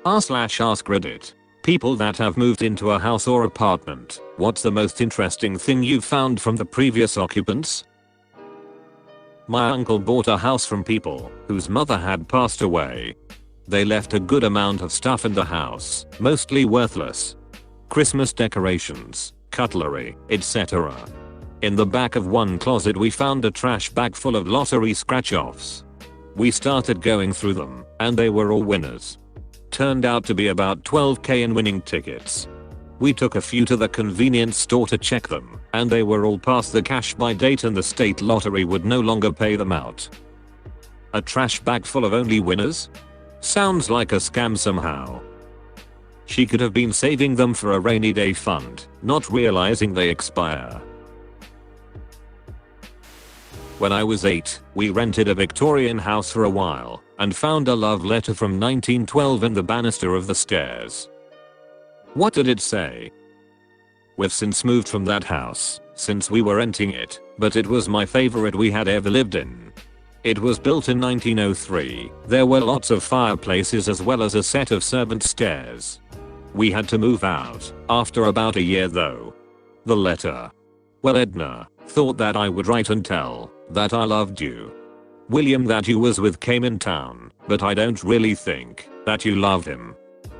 r/AskReddit. People that have moved into a house or apartment. What's the most interesting thing you found from the previous occupants? My uncle bought a house from people whose mother had passed away. They left a good amount of stuff in the house, mostly worthless. Christmas decorations, cutlery, etc. In the back of one closet we found a trash bag full of lottery scratch-offs. We started going through them, and they were all winners. Turned out to be about 12k in winning tickets. We took a few to the convenience store to check them, and they were all past the cash by date and the state lottery would no longer pay them out. A trash bag full of only winners? Sounds like a scam somehow. She could have been saving them for a rainy day fund, not realizing they expire. When I was 8, we rented a Victorian house for a while and found a love letter from 1912 in the banister of the stairs. What did it say? We've since moved from that house since we were renting it, but it was my favorite we had ever lived in. It was built in 1903. There were lots of fireplaces as well as a set of servant stairs. We had to move out after about a year though. The letter. Well, Edna thought that I would write and tell that I loved you. William that you was with came in town, but I don't really think that you love him.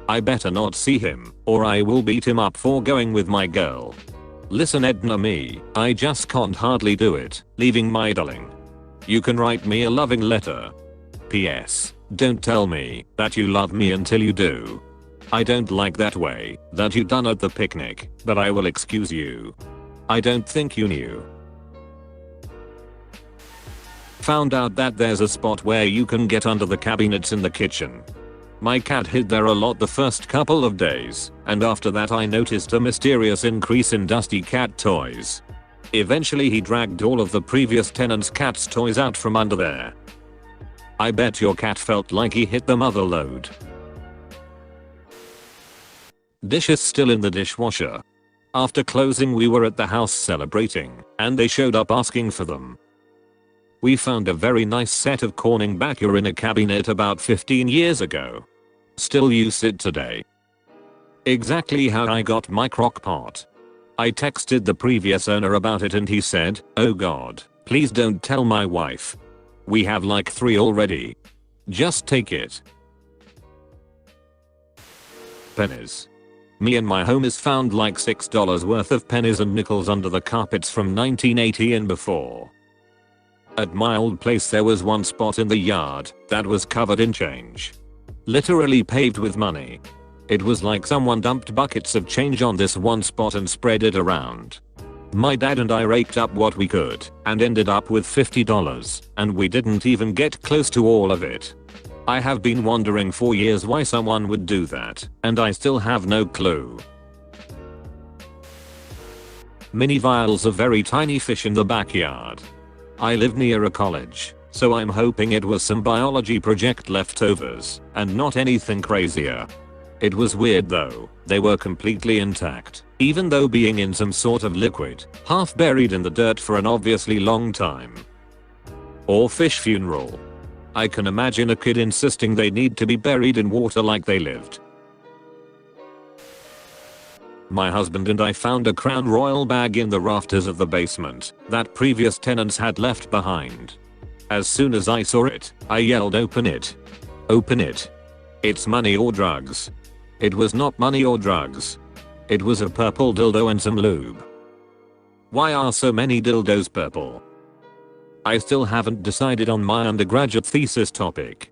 I better not see him or I will beat him up for going with my girl. Listen Edna, me, I just can't hardly do it, leaving my darling. You can write me a loving letter. PS. Don't tell me that you love me until you do. I don't like that way that you done at the picnic, but I will excuse you. I don't think you knew. Found out that there's a spot where you can get under the cabinets in the kitchen. My cat hid there a lot the first couple of days, and after that I noticed a mysterious increase in dusty cat toys. Eventually he dragged all of the previous tenants' cat's toys out from under there. I bet your cat felt like he hit the mother lode. Dishes still in the dishwasher. After closing we were at the house celebrating, and they showed up asking for them. We found a very nice set of Corning backer in a cabinet about 15 years ago. Still use it today. Exactly how I got my crock pot. I texted the previous owner about it and he said, "Oh god, please don't tell my wife. We have like 3 already. Just take it." Pennies. Me and my homies found like $6 worth of pennies and nickels under the carpets from 1980 and before. At my old place there was one spot in the yard that was covered in change. Literally paved with money. It was like someone dumped buckets of change on this one spot and spread it around. My dad and I raked up what we could and ended up with $50, and we didn't even get close to all of it. I have been wondering for years why someone would do that, and I still have no clue. Mini vials of very tiny fish in the backyard. I live near a college, so I'm hoping it was some biology project leftovers and not anything crazier. It was weird though, they were completely intact, even though being in some sort of liquid, half buried in the dirt for an obviously long time. Or fish funeral. I can imagine a kid insisting they need to be buried in water like they lived. My husband and I found a Crown Royal bag in the rafters of the basement that previous tenants had left behind. As soon as I saw it, I yelled, "Open it. Open it. It's money or drugs." It was not money or drugs. It was a purple dildo and some lube. Why are so many dildos purple? I still haven't decided on my undergraduate thesis topic.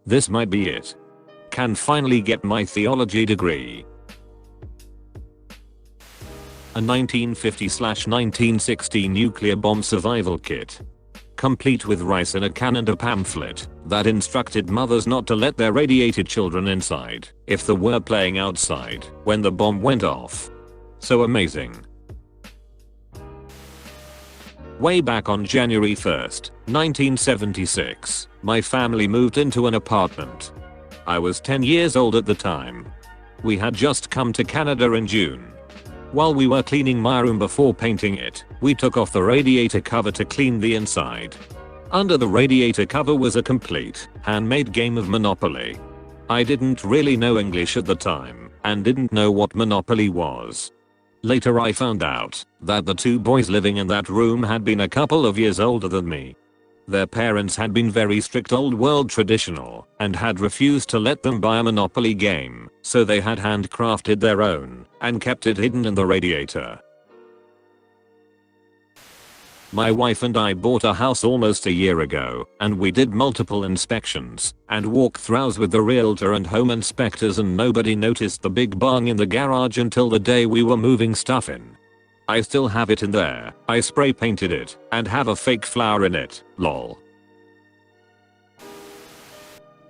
This might be it. Can finally get my theology degree. A 1950/1960 nuclear bomb survival kit. Complete with rice in a can and a pamphlet that instructed mothers not to let their radiated children inside if they were playing outside when the bomb went off. So amazing. Way back on January 1st, 1976, my family moved into an apartment. I was 10 years old at the time. We had just come to Canada in June. While we were cleaning my room before painting it, we took off the radiator cover to clean the inside. Under the radiator cover was a complete, handmade game of Monopoly. I didn't really know English at the time and didn't know what Monopoly was. Later I found out that the two boys living in that room had been a couple of years older than me. Their parents had been very strict old world traditional and had refused to let them buy a Monopoly game, so they had handcrafted their own and kept it hidden in the radiator. My wife and I bought a house almost a year ago, and we did multiple inspections and walkthroughs with the realtor and home inspectors, and nobody noticed the big bang in the garage until the day we were moving stuff in. I still have it in there. I spray painted it and have a fake flower in it, lol.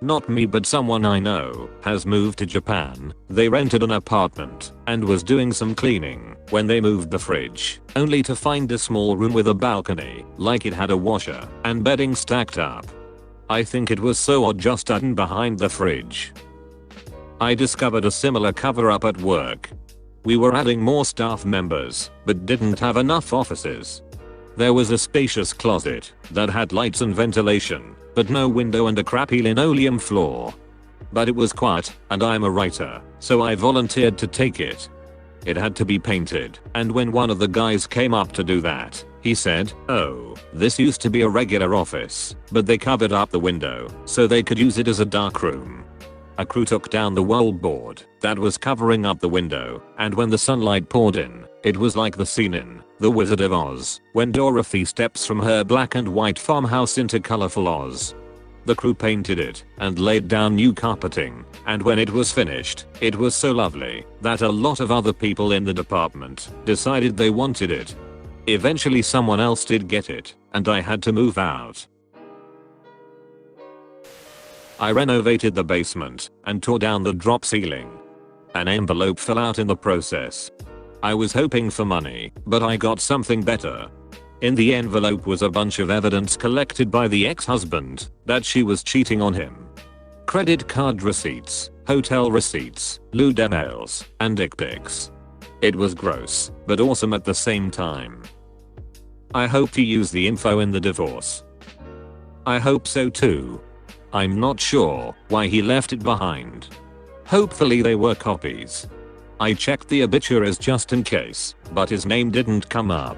Not me, but someone I know has moved to Japan. They rented an apartment and was doing some cleaning when they moved the fridge, only to find a small room with a balcony, like it had a washer and bedding stacked up. I think it was so odd, just hidden behind the fridge. I discovered a similar cover up at work. We were adding more staff members, but didn't have enough offices. There was a spacious closet that had lights and ventilation, but no window and a crappy linoleum floor. But it was quiet, and I'm a writer, so I volunteered to take it. It had to be painted, and when one of the guys came up to do that, he said, "Oh, this used to be a regular office, but they covered up the window so they could use it as a dark room." A crew took down the wallboard that was covering up the window, and when the sunlight poured in, it was like the scene in The Wizard of Oz, when Dorothy steps from her black and white farmhouse into colorful Oz. The crew painted it and laid down new carpeting, and when it was finished, it was so lovely that a lot of other people in the department decided they wanted it. Eventually someone else did get it, and I had to move out. I renovated the basement and tore down the drop ceiling. An envelope fell out in the process. I was hoping for money, but I got something better. In the envelope was a bunch of evidence collected by the ex-husband that she was cheating on him. Credit card receipts, hotel receipts, lewd emails, and dick pics. It was gross, but awesome at the same time. I hope he used the info in the divorce. I hope so too. I'm not sure why he left it behind. Hopefully they were copies. I checked the obituaries just in case, but his name didn't come up.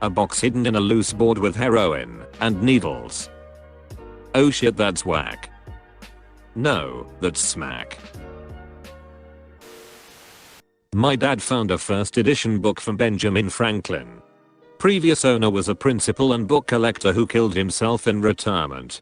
A box hidden in a loose board with heroin and needles. Oh shit, that's whack. No, that's smack. My dad found a first edition book from Benjamin Franklin. Previous owner was a principal and book collector who killed himself in retirement.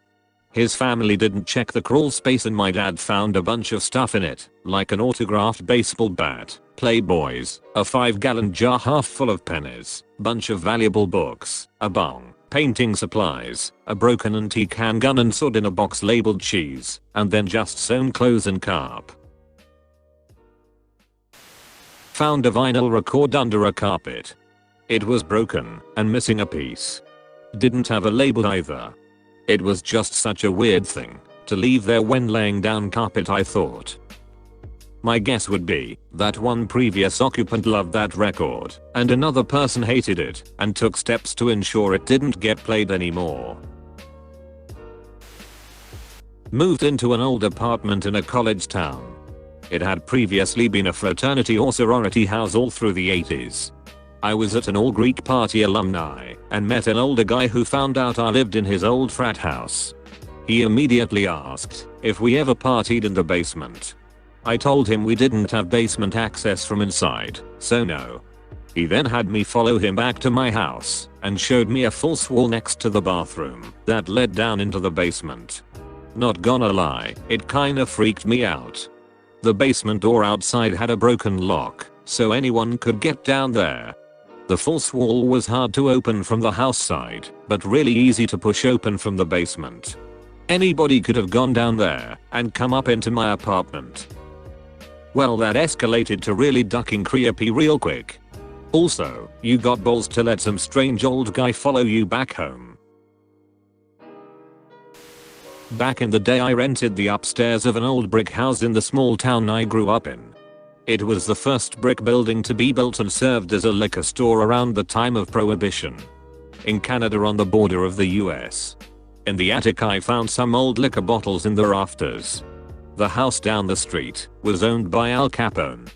His family didn't check the crawl space, and my dad found a bunch of stuff in it, like an autographed baseball bat, Playboys, a 5-gallon jar half full of pennies, bunch of valuable books, a bong, painting supplies, a broken antique handgun and sword in a box labeled cheese, and then just sewn clothes and carp. Found a vinyl record under a carpet. It was broken and missing a piece. Didn't have a label either. It was just such a weird thing to leave there when laying down carpet, I thought. My guess would be that one previous occupant loved that record and another person hated it and took steps to ensure it didn't get played anymore. Moved into an old apartment in a college town. It had previously been a fraternity or sorority house all through the 80s. I was at an all-Greek party alumni and met an older guy who found out I lived in his old frat house. He immediately asked if we ever partied in the basement. I told him we didn't have basement access from inside, so no. He then had me follow him back to my house and showed me a false wall next to the bathroom that led down into the basement. Not gonna lie, it kinda freaked me out. The basement door outside had a broken lock, so anyone could get down there. The false wall was hard to open from the house side, but really easy to push open from the basement. Anybody could have gone down there and come up into my apartment. Well, that escalated to really ducking creepy real quick. Also, you got balls to let some strange old guy follow you back home. Back in the day, I rented the upstairs of an old brick house in the small town I grew up in. It was the first brick building to be built and served as a liquor store around the time of Prohibition. In Canada, on the border of the US. In the attic I found some old liquor bottles in the rafters. The house down the street was owned by Al Capone.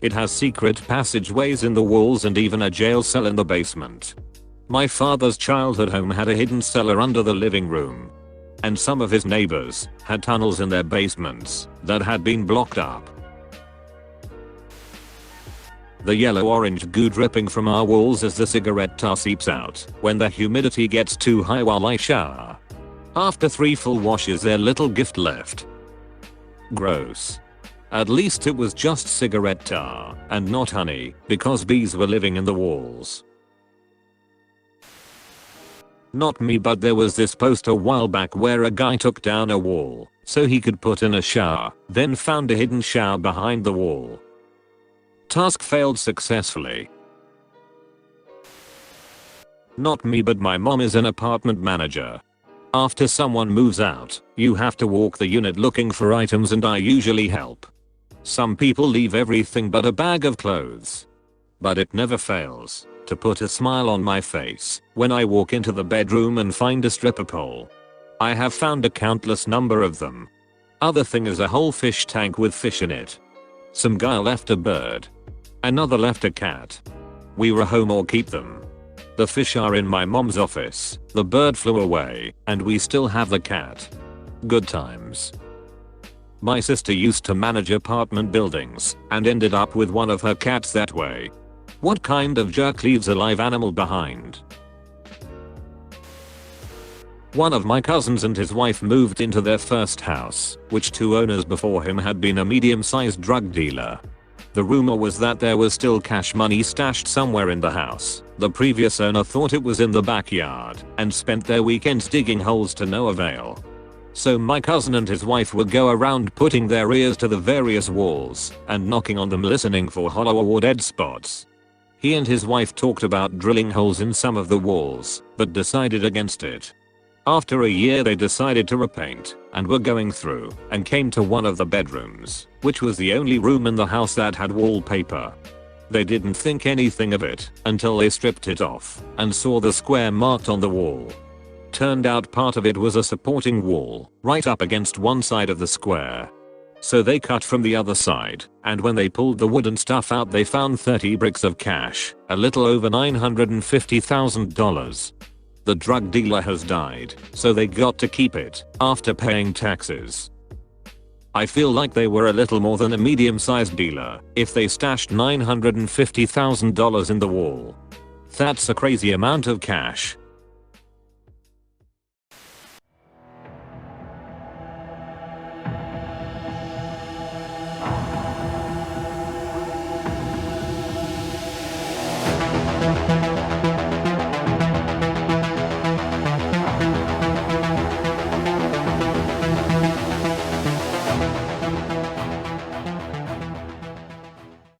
It has secret passageways in the walls and even a jail cell in the basement. My father's childhood home had a hidden cellar under the living room. And some of his neighbors had tunnels in their basements that had been blocked up. The yellow-orange goo dripping from our walls as the cigarette tar seeps out when the humidity gets too high while I shower. After 3 full washes there's little gift left. Gross. At least it was just cigarette tar and not honey because bees were living in the walls. Not me, but there was this post a while back where a guy took down a wall so he could put in a shower, then found a hidden shower behind the wall. Task failed successfully. Not me, but my mom is an apartment manager. After someone moves out, you have to walk the unit looking for items and I usually help. Some people leave everything but a bag of clothes. But it never fails to put a smile on my face when I walk into the bedroom and find a stripper pole. I have found a countless number of them. Other thing is a whole fish tank with fish in it. Some guy left a bird. Another left a cat. We were home or keep them. The fish are in my mom's office, the bird flew away, and we still have the cat. Good times. My sister used to manage apartment buildings and ended up with one of her cats that way. What kind of jerk leaves a live animal behind? One of my cousins and his wife moved into their first house, which 2 owners before him had been a medium-sized drug dealer. The rumor was that there was still cash money stashed somewhere in the house. The previous owner thought it was in the backyard and spent their weekends digging holes to no avail. So my cousin and his wife would go around putting their ears to the various walls and knocking on them listening for hollow or dead spots. He and his wife talked about drilling holes in some of the walls, but decided against it. After a year they decided to repaint and were going through and came to one of the bedrooms, which was the only room in the house that had wallpaper. They didn't think anything of it until they stripped it off and saw the square marked on the wall. Turned out part of it was a supporting wall right up against one side of the square. So they cut from the other side, and when they pulled the wooden stuff out they found 30 bricks of cash, a little over $950,000. The drug dealer has died, so they got to keep it after paying taxes. I feel like they were a little more than a medium-sized dealer if they stashed $950,000 in the wall. That's a crazy amount of cash.